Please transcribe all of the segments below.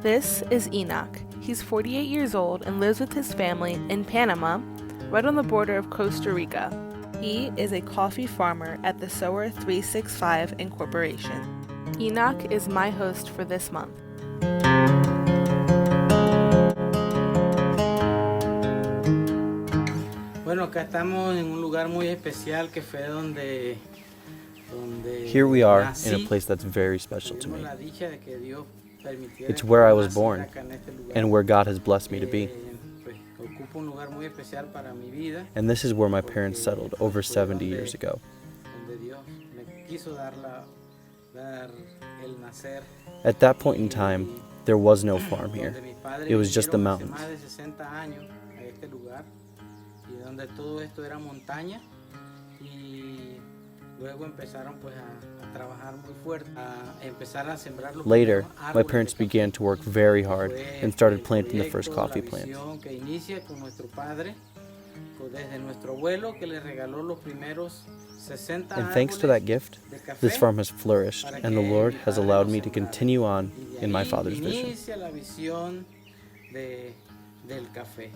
This is Enoch. He's 48 years old and lives with his family in Panama, right on the border of Costa Rica. He is a coffee farmer at the Sower 365 Incorporation. Enoch is my host for this month. Bueno, acá estamos en un lugar muy especial que fue donde Here we are nací. in a place that's very special to me. La dicha de que Dios permitiera It's where I was nacer born acá en este lugar. and where God has blessed me to be. Pues, ocupa un lugar muy especial para mi vida, And this is where my parents settled over 70 years ago. donde Dios me quiso dar el nacer. At that point in time, there was no farm here. Donde mis padres It was just the vivieron mountains. hace más de 60 años a este lugar, y donde todo esto era montaña, y luego empezaron pues a trabajar muy fuerte, a empezar a sembrar los Later, primeros my árboles parents de café. began to work very hard and started planting the first Proyecto, coffee la plants. visión que inicia con nuestro padre, desde nuestro abuelo que le regaló los primeros 60 And thanks to that gift, de café, this farm has flourished, para and the que Lord mi has padre allowed lo me to sembrara. continue on Y de in my ahí father's vision. inicia la visión del café.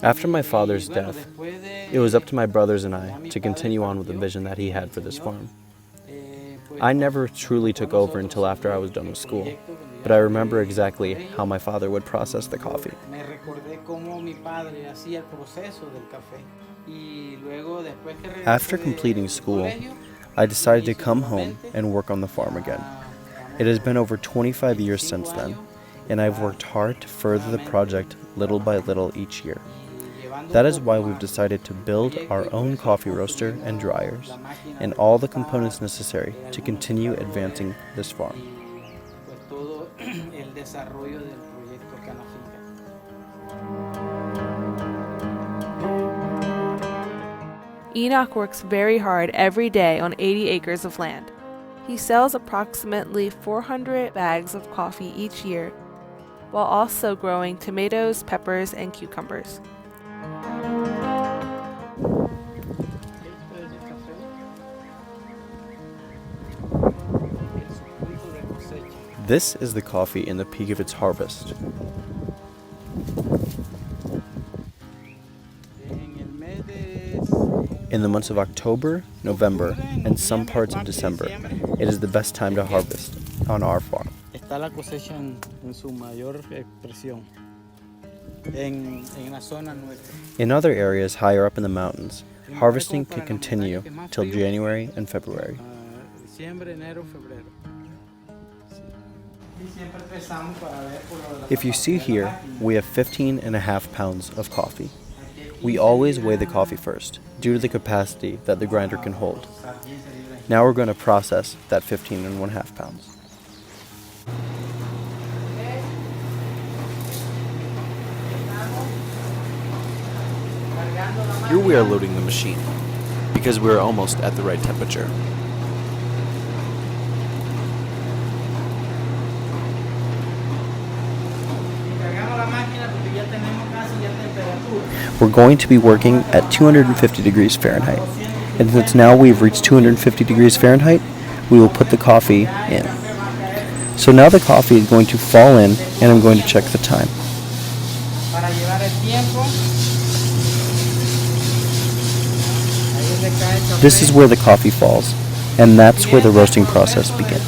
After my Y, father's bueno, death, después de- it was up to my brothers and ya I mi to padre continue on with the partió vision that he had for al this Señor. farm. Pues, I never truly took nosotros over until after I was done with el school, proyecto cuando but ya I salí remember del exactly colegio, how my father would process the coffee. me recordé cómo mi padre hacía el proceso del café. Y luego, después que regresé After completing del school, colegio, I decided to inicio come home nuevamente. and work on the farm again. Estamos It has been over 25 years 25 since then, años and I've worked hard to further the project little by little each year. y llevando That un is poco why más we've decided to build our own coffee roaster and dryers, la máquina and de all the tostar, components necessary to continue advancing this farm. y pues todo el desarrollo del proyecto acá en la finca. Enoch works very hard every day on 80 acres of land. He sells approximately 400 bags of coffee each year, while also growing tomatoes, peppers, and cucumbers. This is the coffee in the peak of its harvest. In the months of October, November, and some parts of December, it is the best time to harvest on our farm. Está la cosecha en su mayor expresión en la zona nuestra. In other areas higher up in the mountains, harvesting can continue till January and February. Diciembre, enero, febrero. Y siempre pesamos para ver por lo de la If you see capacidad de la here, máquina. we have 15.5 pounds of coffee. We always weigh the coffee first, due to the capacity that the grinder can hold. Now we're going to process that 15.5 pounds. Here we are loading the machine, because we are almost at the right temperature. Cargamos la máquina porque ya tenemos casi ya temperatura. We're going to be working at 250 degrees Fahrenheit. And since now we've reached 250 degrees Fahrenheit, we will put the coffee in. So now the coffee is going to fall in, and I'm going to check the time. Para llevar el tiempo. Ahí es donde cae el café. This is where the coffee falls, and that's where the roasting process begins.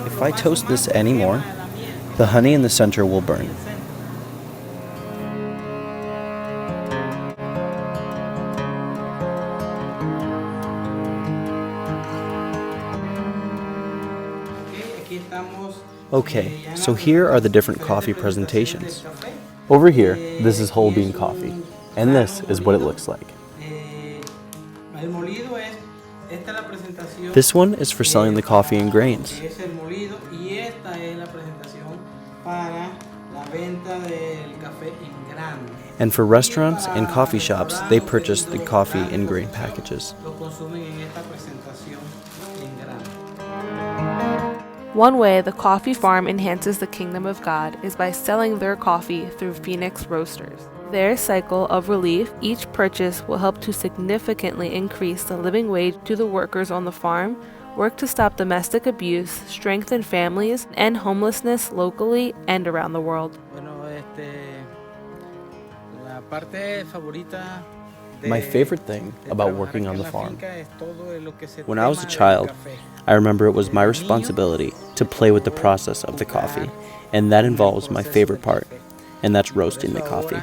If I toast this anymore, the honey in the center will burn. Okay, so here are the different coffee presentations. Over here, this is whole bean coffee, and this is what it looks like. El molido es, esta es la presentación presentación. This one is for selling the coffee and grains. Es el molido y esta es la presentación para la venta del café en grano. And for restaurants and coffee shops, they purchase the coffee in grain packages. Lo consumen en esta presentación en grano. One way the coffee farm enhances the kingdom of God is by selling their coffee through Phoenix Roasters. Their cycle of relief, each purchase will help to significantly increase the living wage to the workers on the farm, work to stop domestic abuse, strengthen families, and homelessness locally and around the world. Bueno, la parte favorita My favorite thing about working on the farm. When I was a child, I remember it was my responsibility to play with the process of the coffee, and that involves my favorite part, and that's roasting the coffee.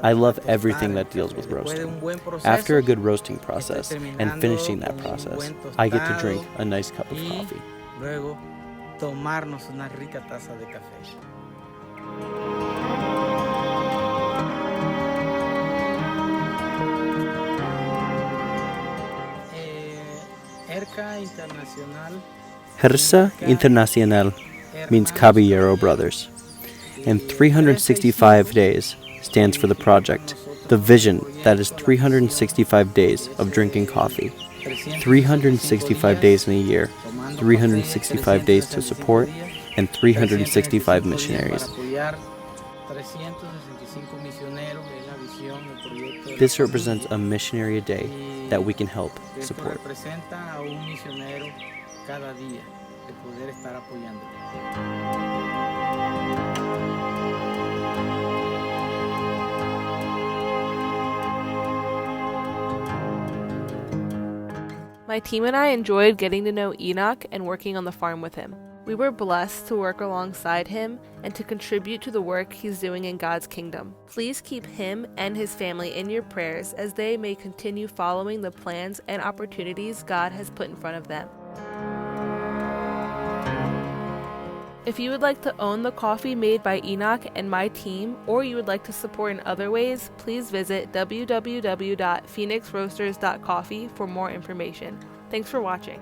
I love everything that deals with roasting. After a good roasting process and finishing that process, I get to drink a nice cup of coffee. Luego, tomarnos una rica taza de café. Hersa Internacional means Caballero Brothers, and 365 days stands for the project, the vision that is 365 days of drinking coffee, 365 days in a year, 365 days to support, and 365 missionaries. This represents a missionary a day that we can help support. My team and I enjoyed getting to know Enoch and working on the farm with him. We were blessed to work alongside him and to contribute to the work he's doing in God's kingdom. Please keep him and his family in your prayers as they may continue following the plans and opportunities God has put in front of them. If you would like to own the coffee made by Enoch and my team, or you would like to support in other ways, please visit www.phoenixroasters.coffee for more information. Thanks for watching.